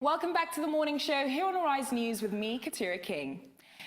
Welcome back to the morning show here on Arise News with me, Keturah King.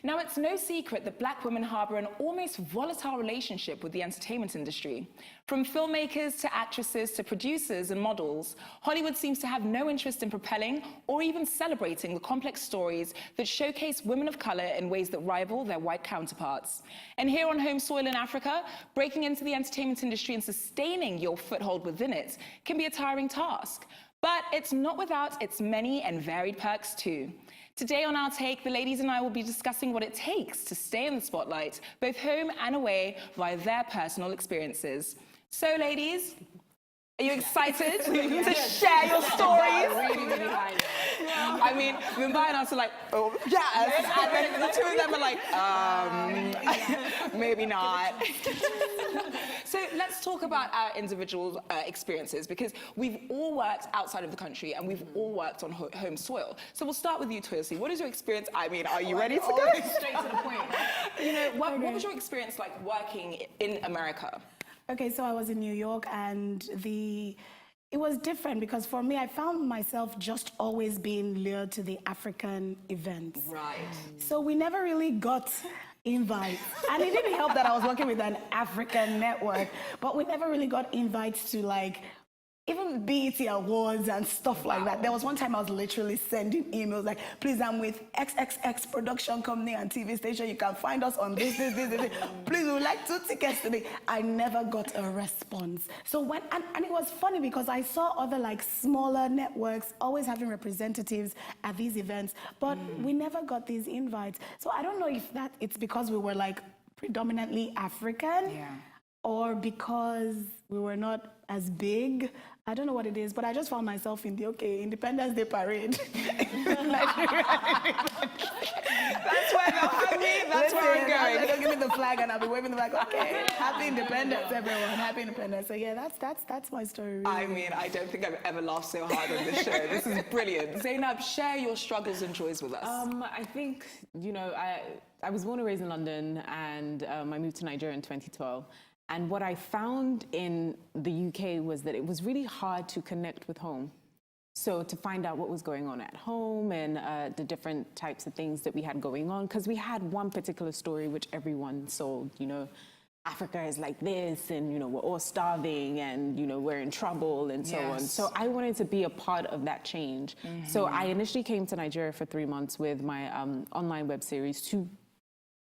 Now, it's no secret that black women harbour an almost volatile relationship with the entertainment industry. From filmmakers to actresses to producers and models, Hollywood seems to have no interest in propelling or even celebrating the complex stories that showcase women of colour in ways that rival their white counterparts. And here on home soil in Africa, breaking into the entertainment industry and sustaining your foothold within it can be a tiring task. But it's not without its many and varied perks too. Today on Our Take, the ladies and I will be discussing what it takes to stay in the spotlight, both home and away, via their personal experiences. So ladies, are you excited to share your stories? I mean, Vimbai and us are like, oh, yes. And then the two of them are like, maybe not. So let's talk about our individual experiences, because we've all worked outside of the country and we've all worked on home soil. So we'll start with you, Toyosi. What is your experience? I mean, are you ready to go? Straight to the point. You know, what was your experience like working in America? Okay, so I was in New York, and it was different because for me, I found myself just always being lured to the African events. Right. So we never really got invites. And it didn't help that I was working with an African network, but we never really got invites to, like, even BET Awards and stuff like that. There was one time I was literally sending emails like, please, I'm with XXX production company and TV station. You can find us on this. Please, we would like 2 tickets today. I never got a response. So and it was funny because I saw other like smaller networks always having representatives at these events, but we never got these invites. So I don't know if it's because we were like predominantly African or because we were not as big. I don't know what it is, but I just found myself in the Independence Day parade. That's where they'll have me. That's where we're going. They'll give me the flag and I'll be waving the flag. Okay, happy independence, everyone. Happy independence. So yeah, that's my story. Really. I mean, I don't think I've ever laughed so hard on this show. This is brilliant. Zainab, share your struggles and joys with us. I think, you know, I was born and raised in London, and I moved to Nigeria in 2012. And what I found in the UK was that it was really hard to connect with home. So to find out what was going on at home and the different types of things that we had going on, because we had one particular story which everyone sold, you know, Africa is like this, and, you know, we're all starving, and, you know, we're in trouble, and so on. So I wanted to be a part of that change. So I initially came to Nigeria for 3 months with my online web series to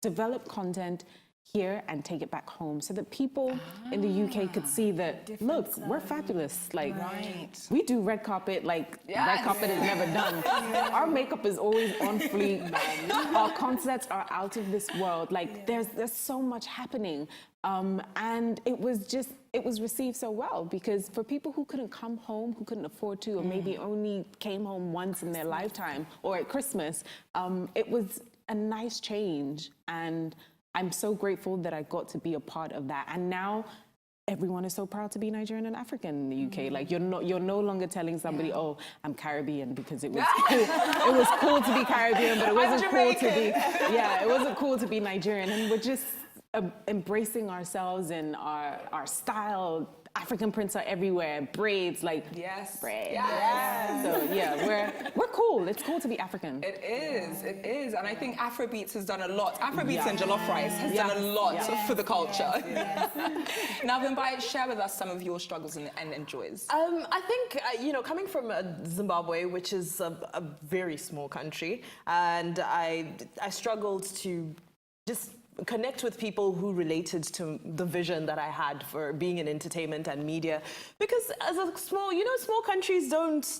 develop content here and take it back home so that people in the UK could see that, look, we're fabulous. Like, we do red carpet like red carpet is never done. Our makeup is always on fleek. Our concerts are out of this world. Like, there's so much happening. And it was received so well, because for people who couldn't come home, who couldn't afford to, or maybe only came home once in their lifetime or at Christmas, it was a nice change. And I'm so grateful that I got to be a part of that. And now everyone is so proud to be Nigerian and African in the UK. Like, you're no longer telling somebody, oh, I'm Caribbean, because it was cool. It was cool to be Caribbean, but it wasn't cool to be, it wasn't cool to be Nigerian. And we're just embracing ourselves and our style. African prints are everywhere, braids, like braids. So yeah, we're cool. It's cool to be African. It is, and I think Afrobeats has done a lot. Afrobeats and jollof rice has done a lot for the culture. Now, Vimbai, share with us some of your struggles and joys. I think, you know, coming from Zimbabwe, which is a very small country, and I struggled to just connect with people who related to the vision that I had for being in entertainment and media, because as a small countries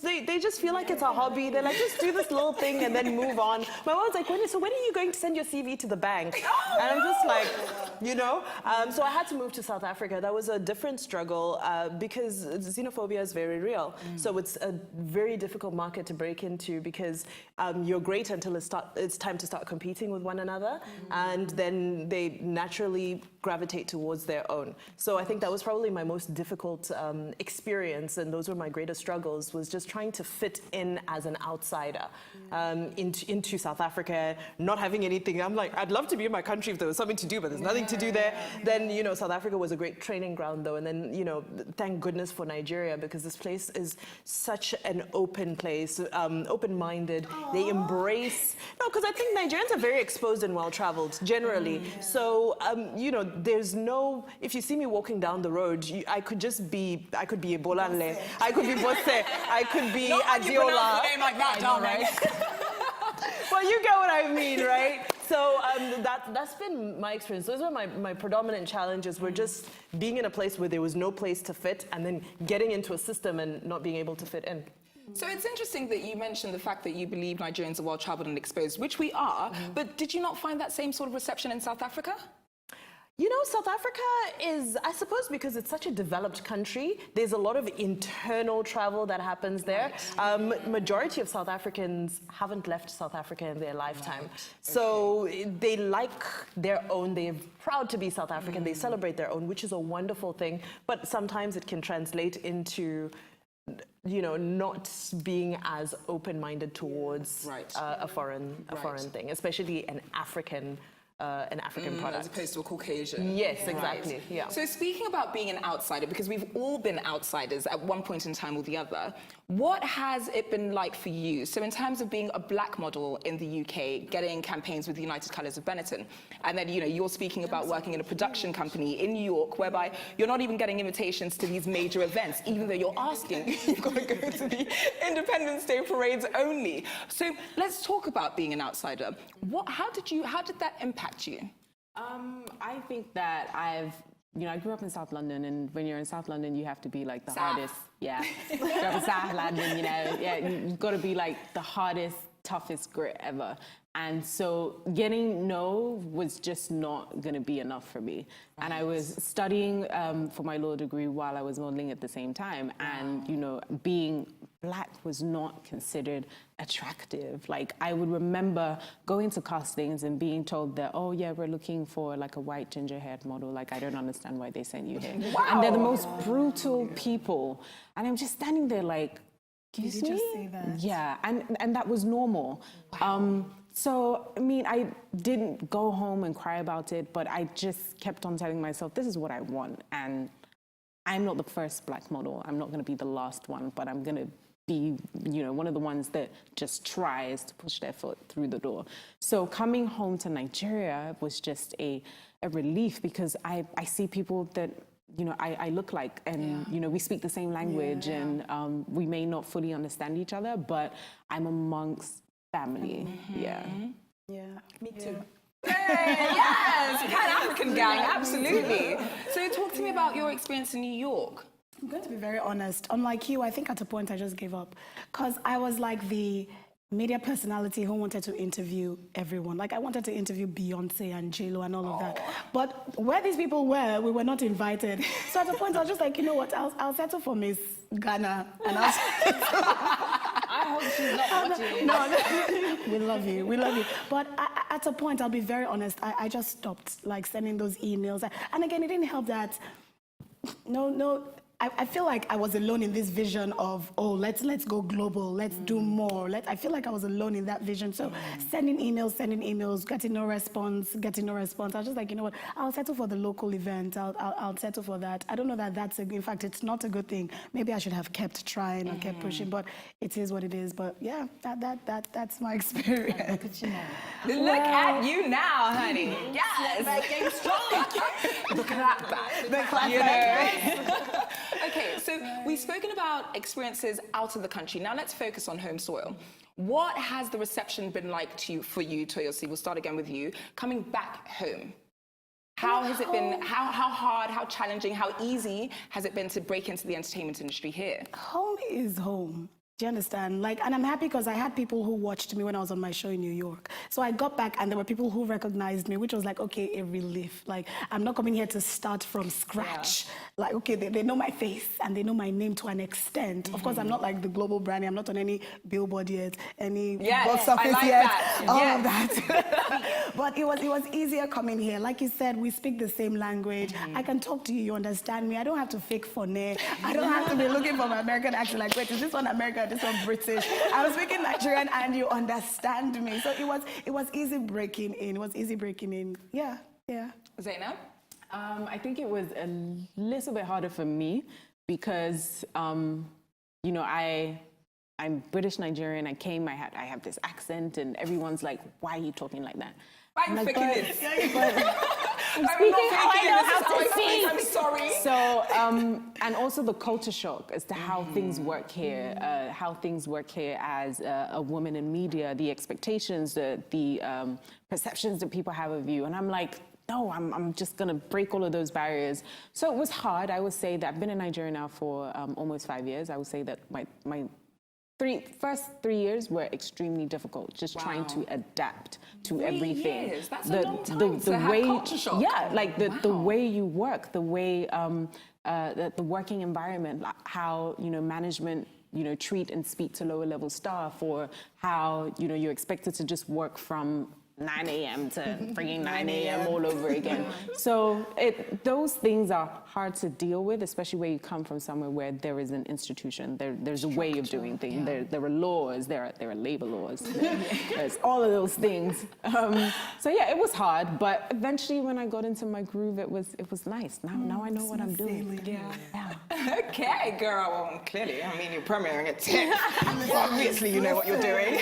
they just feel like it's a hobby. They're like, just do this little thing and then move on. My mom's like, when are you going to send your CV to the bank? And I'm just like, you know, so I had to move to South Africa. That was a different struggle because xenophobia is very real. So it's a very difficult market to break into, because you're great until it's time to start competing with one another, and then they naturally gravitate towards their own. So I think that was probably my most difficult experience, and those were my greatest struggles, was just trying to fit in as an outsider into South Africa, not having anything. I'm like, I'd love to be in my country if there was something to do, but there's nothing to do there. Then, you know, South Africa was a great training ground though, and then, you know, thank goodness for Nigeria, because this place is such an open place, open-minded. They embrace, no, because I think Nigerians are very exposed and well-traveled generally. So, you know, there's no, if you see me walking down the road, I could be Ebolanle, I could be Bose, I could be Adiola. Name like that, down, right? Well, you get what I mean, right? So that's been my experience. Those are my predominant challenges, were just being in a place where there was no place to fit, and then getting into a system and not being able to fit in. So it's interesting that you mentioned the fact that you believe Nigerians are well-traveled and exposed, which we are, but did you not find that same sort of reception in South Africa? You know, South Africa is, I suppose, because it's such a developed country, there's a lot of internal travel that happens there. Majority of South Africans haven't left South Africa in their lifetime. Right. So they like their own, they're proud to be South African, they celebrate their own, which is a wonderful thing, but sometimes it can translate into, you know, not being as open-minded towards a foreign thing, especially an African product. As opposed to a Caucasian. Yes, exactly. Right. Yeah. So speaking about being an outsider, because we've all been outsiders at one point in time or the other, what has it been like for you? So in terms of being a black model in the UK, getting campaigns with the United Colours of Benetton, and then, you know, you're speaking about working in a production company in New York, whereby you're not even getting invitations to these major events, even though you're asking, you've got to go to the Independence Day parades only. So let's talk about being an outsider. How did that impact you? I think that I grew up in South London, and when you're in South London, you have to be like the hardest. Yeah, grew up in South London, you know. Yeah, you've got to be like the hardest, toughest grit ever. And so getting no was just not going to be enough for me. And I was studying for my law degree while I was modeling at the same time. And, you know, being black was not considered attractive. Like, I would remember going to castings and being told that, oh yeah, we're looking for like a white ginger-haired model. Like, I don't understand why they sent you here. Wow. And they're the most brutal people. And I'm just standing there like, Did you just say that? Yeah, and that was normal. Wow. So, I mean, I didn't go home and cry about it, but I just kept on telling myself, this is what I want. And I'm not the first black model. I'm not going to be the last one, but I'm going to be, you know, one of the ones that just tries to push their foot through the door. So coming home to Nigeria was just a relief, because I see people that, you know, I look like, and, you know, we speak the same language, and we may not fully understand each other, but I'm amongst family. Yeah. Me too. Yes, Pan-African gang, absolutely. So talk to me about your experience in New York. I'm going to be very honest. Unlike you, I think at a point I just gave up, because I was like the media personality who wanted to interview everyone. Like, I wanted to interview Beyonce and J-Lo and all of that. But where these people were, we were not invited. So at a point, I was just like, you know what, I'll settle for Miss Ghana. And I hope she's not watching. No, we love you, we love you. But at a point, I'll be very honest, I just stopped, like, sending those emails. And again, it didn't help that, I feel like I was alone in this vision of, oh, let's go global, let's do more. I feel like I was alone in that vision. So sending emails, getting no response. I was just like, you know what, I'll settle for the local event. I'll settle for that. I don't know that that's in fact, it's not a good thing. Maybe I should have kept trying and kept pushing, but it is what it is. But yeah, that's my experience. Look at you now, honey. Yes. Getting strong. Look at that. Okay, so we've spoken about experiences out of the country. Now let's focus on home soil. What has the reception been like for you, Toyosi? We'll start again with you. Coming back home, how has it been? How hard, how challenging, how easy has it been to break into the entertainment industry here? Home is home. Do you understand? Like, and I'm happy because I had people who watched me when I was on my show in New York. So I got back and there were people who recognized me, which was like, okay, a relief. Like, I'm not coming here to start from scratch. Like, okay, they know my face and they know my name to an extent. Of course, I'm not like the global brand. I'm not on any billboard yet, any box office yet, all of that. But it was easier coming here. Like you said, we speak the same language. I can talk to you, you understand me. I don't have to fake funny. I don't have to be looking for my American accent. Like, wait, is this one American? This one British. I was speaking Nigerian and you understand me. So it was easy breaking in. It was easy breaking in. Yeah. Zainab? I think it was a little bit harder for me because, you know, I'm British Nigerian. I came, I have this accent, and everyone's like, why are you talking like that? Why are you faking this? I'm speaking how I know how to speak. I'm sorry. So, and also the culture shock as to how things work here, as a woman in media, the expectations, the perceptions that people have of you. And I'm like, no, I'm just gonna break all of those barriers. So it was hard. I would say that I've been in Nigeria now for almost 5 years. I would say that my first 3 years were extremely difficult, just trying to adapt to everything. Years. That's a long time to have culture shock. Yeah, like the way you work, the way the working environment, like how management treat and speak to lower level staff, or how you're expected to just work from 9 a.m. to freaking 9 a.m. all over again. So those things are hard to deal with, especially where you come from somewhere where there is an institution, there's a way of doing things, there are laws, there are labor laws, there's all of those things. So yeah, it was hard, but eventually when I got into my groove, it was nice. Now I know what I'm doing. Yeah. Okay, girl. Well, clearly, I mean, you're premiering at 10. Obviously, you know what you're doing.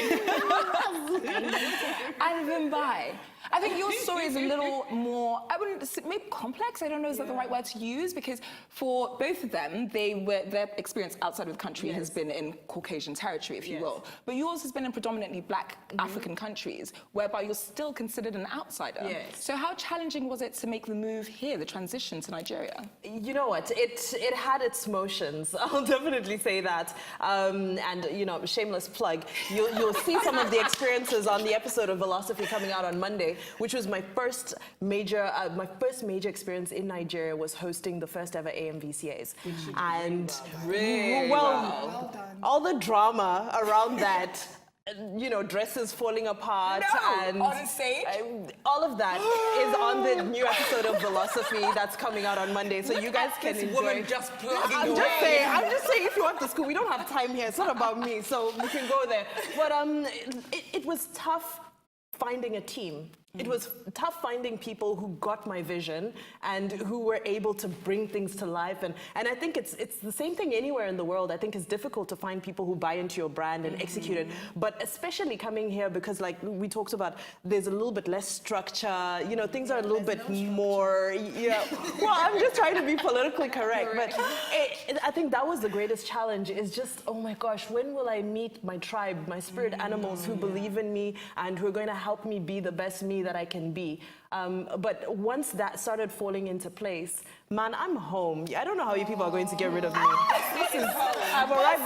And Vimbai, I think your story is a little more, I wouldn't say, maybe complex. I don't know, is that the right word to use? Because for both of them, their experience outside of the country has been in Caucasian territory, if you will. But yours has been in predominantly Black African countries, whereby you're still considered an outsider. Yes. So how challenging was it to make the move here, the transition to Nigeria? You know what? It had its motions. I'll definitely say that. And shameless plug. You'll see some of the experiences on the episode of Philosophy coming out on Monday, which was my first major experience in Nigeria, was hosting the first ever AMVCAs. And well done. All the drama around that. Dresses falling apart and on stage? All of that is on the new episode of Philosophy that's coming out on Monday. So you guys can enjoy. Woman just plugging I'm just saying, if you want to school, we don't have time here. It's not about me, so we can go there. But it was tough finding a team. It was tough finding people who got my vision and who were able to bring things to life. And I think it's the same thing anywhere in the world. I think it's difficult to find people who buy into your brand and execute it. But especially coming here, because like we talked about, there's a little bit less structure. Things are a little bit more, Well, I'm just trying to be politically correct. But I think that was the greatest challenge, is just, oh my gosh, when will I meet my tribe, my spirit animals who believe in me and who are going to help me be the best me that I can be. But once that started falling into place, man, I'm home. I don't know how you people are going to get rid of me. I've arrived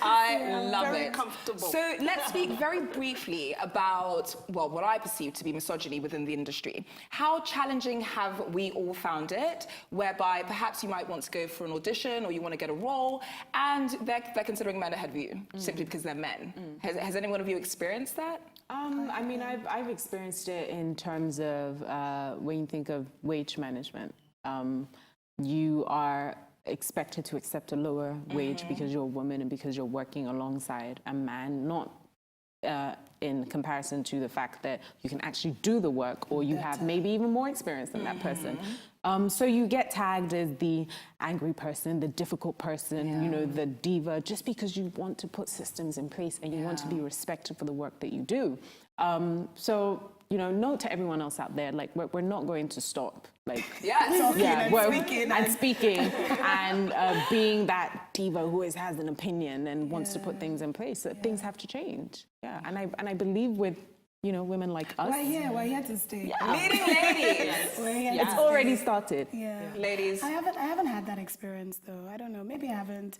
I love very it. Comfortable. So let's speak very briefly about, what I perceive to be misogyny within the industry. How challenging have we all found it, whereby perhaps you might want to go for an audition or you want to get a role, and they're considering men ahead of you, simply because they're men. Has any one of you experienced that? I mean, I've experienced it in terms of when you think of wage management. You are expected to accept a lower wage because you're a woman and because you're working alongside a man, not in comparison to the fact that you can actually do the work, or you have maybe even more experience than that person. So you get tagged as the angry person, the difficult person, the diva, just because you want to put systems in place and you want to be respected for the work that you do. So, note to everyone else out there, like, we're not going to stop. Like, speaking and being that diva who always has an opinion and wants to put things in place. Things have to change. Yeah, and I believe with women like us. We're here to stay. Yeah. Leading ladies. It's already started. Yeah. Ladies. I haven't had that experience though. I don't know. Maybe I haven't.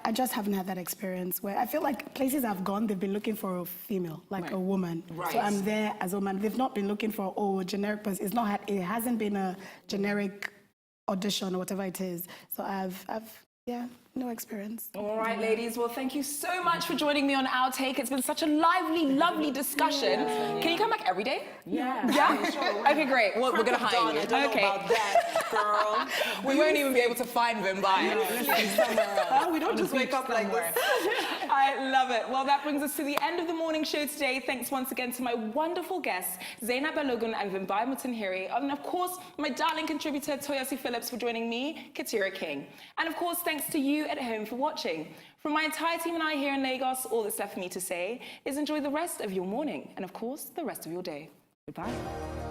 I just haven't had that experience where I feel like places I've gone, they've been looking for a female, like a woman. Right. So I'm there as a woman. They've not been looking for, a generic person. It hasn't been a generic audition or whatever it is. So I've no experience. All right, ladies. Well, thank you so much for joining me on Our Take. It's been such a lively, lovely discussion. Can you come back every day? Yeah. Yeah? Sure, Okay, great. Well, we're going to hire you. I don't know about that, girl. We won't even be able to find Vimbai. We don't just wake up like this. I love it. Well, that brings us to the end of the morning show today. Thanks once again to my wonderful guests, Zainab Balogun and Vimbai Mutanhiri. And of course, my darling contributor, Toyosi Phillips, for joining me, Keturah King. And of course, thanks to you at home for watching. From my entire team and I here in Lagos, all that's left for me to say is enjoy the rest of your morning and, of course, the rest of your day. Goodbye.